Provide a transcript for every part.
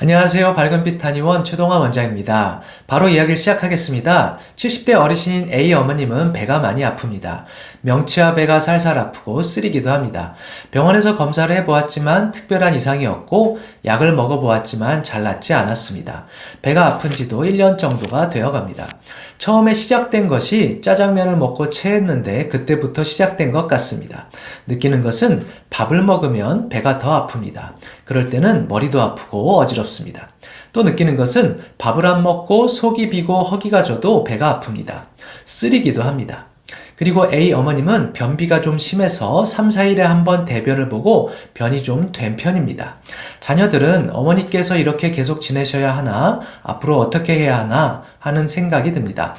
안녕하세요. 밝은빛 한의원 최동화 원장입니다. 바로 이야기를 시작하겠습니다. 70대 어르신인 A 어머님은 배가 많이 아픕니다. 명치와 배가 살살 아프고 쓰리기도 합니다. 병원에서 검사를 해보았지만 특별한 이상이 없고 약을 먹어보았지만 잘 낫지 않았습니다. 배가 아픈 지도 1년 정도가 되어갑니다. 처음에 시작된 것이 짜장면을 먹고 체했는데 그때부터 시작된 것 같습니다. 느끼는 것은 밥을 먹으면 배가 더 아픕니다. 그럴 때는 머리도 아프고 어지럽습니다. 또 느끼는 것은 밥을 안 먹고 속이 비고 허기가 져도 배가 아픕니다. 쓰리기도 합니다. 그리고 A 어머님은 변비가 좀 심해서 3, 4일에 한 번 대변을 보고 변이 좀 된 편입니다. 자녀들은 어머니께서 이렇게 계속 지내셔야 하나, 앞으로 어떻게 해야 하나 하는 생각이 듭니다.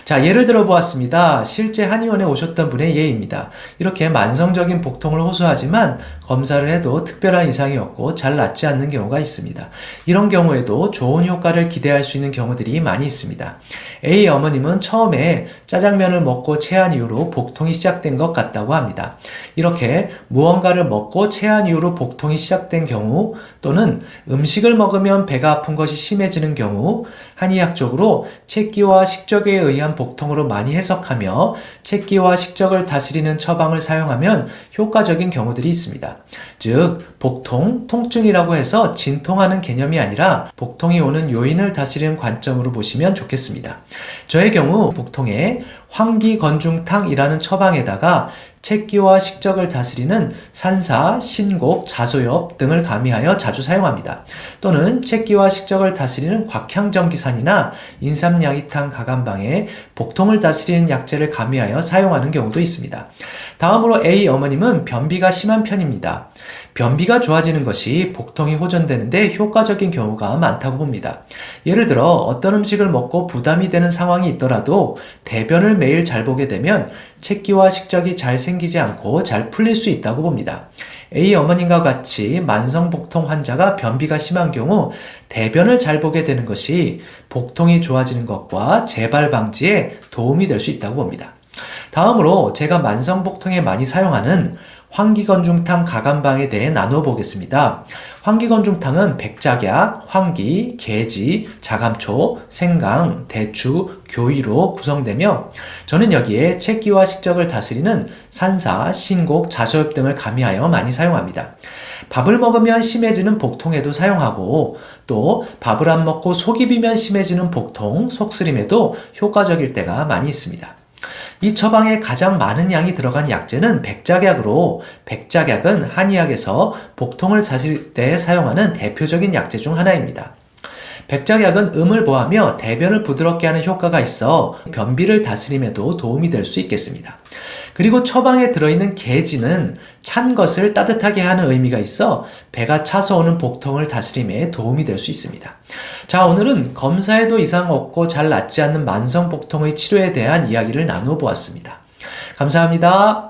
자, 예를 들어 보았습니다. 실제 한의원에 오셨던 분의 예입니다. 이렇게 만성적인 복통을 호소하지만 검사를 해도 특별한 이상이 없고 잘 낫지 않는 경우가 있습니다. 이런 경우에도 좋은 효과를 기대할 수 있는 경우들이 많이 있습니다. A 어머님은 처음에 짜장면을 먹고 체한 이후로 복통이 시작된 것 같다고 합니다. 이렇게 무언가를 먹고 체한 이후로 복통이 시작된 경우 또는 음식을 먹으면 배가 아픈 것이 심해지는 경우 한의학적으로 체기와 식적에 의한 복통으로 많이 해석하며 체기와 식적을 다스리는 처방을 사용하면 효과적인 경우들이 있습니다. 즉, 복통, 통증이라고 해서 진통하는 개념이 아니라 복통이 오는 요인을 다스리는 관점으로 보시면 좋겠습니다. 저의 경우 복통에 황기건중탕이라는 처방에다가 체기와 식적을 다스리는 산사, 신곡, 자소엽 등을 가미하여 자주 사용합니다. 또는 체기와 식적을 다스리는 곽향정기산이나 인삼양이탕 가감방에 복통을 다스리는 약재를 가미하여 사용하는 경우도 있습니다. 다음으로 A 어머님은 변비가 심한 편입니다. 변비가 좋아지는 것이 복통이 호전되는데 효과적인 경우가 많다고 봅니다. 예를 들어 어떤 음식을 먹고 부담이 되는 상황이 있더라도 대변을 매일 잘 보게 되면 체기와 식적이 잘 생기지 않고 잘 풀릴 수 있다고 봅니다. A 어머님과 같이 만성복통 환자가 변비가 심한 경우 대변을 잘 보게 되는 것이 복통이 좋아지는 것과 재발 방지에 도움이 될 수 있다고 봅니다. 다음으로 제가 만성복통에 많이 사용하는 황기건중탕 가감방에 대해 나눠보겠습니다. 황기건중탕은 백작약, 황기, 계지, 자감초, 생강, 대추, 교위로 구성되며 저는 여기에 체기와 식적을 다스리는 산사, 신곡, 자소엽 등을 가미하여 많이 사용합니다. 밥을 먹으면 심해지는 복통에도 사용하고 또 밥을 안 먹고 속이 비면 심해지는 복통, 속쓰림에도 효과적일 때가 많이 있습니다. 이 처방에 가장 많은 양이 들어간 약재는 백작약으로 백작약은 한의학에서 복통을 다스릴 때 사용하는 대표적인 약재 중 하나입니다. 백작약은 음을 보하며 대변을 부드럽게 하는 효과가 있어 변비를 다스림에도 도움이 될 수 있겠습니다. 그리고 처방에 들어있는 계지는 찬 것을 따뜻하게 하는 의미가 있어 배가 차서 오는 복통을 다스림에 도움이 될 수 있습니다. 자, 오늘은 검사에도 이상 없고 잘 낫지 않는 만성 복통의 치료에 대한 이야기를 나누어 보았습니다. 감사합니다.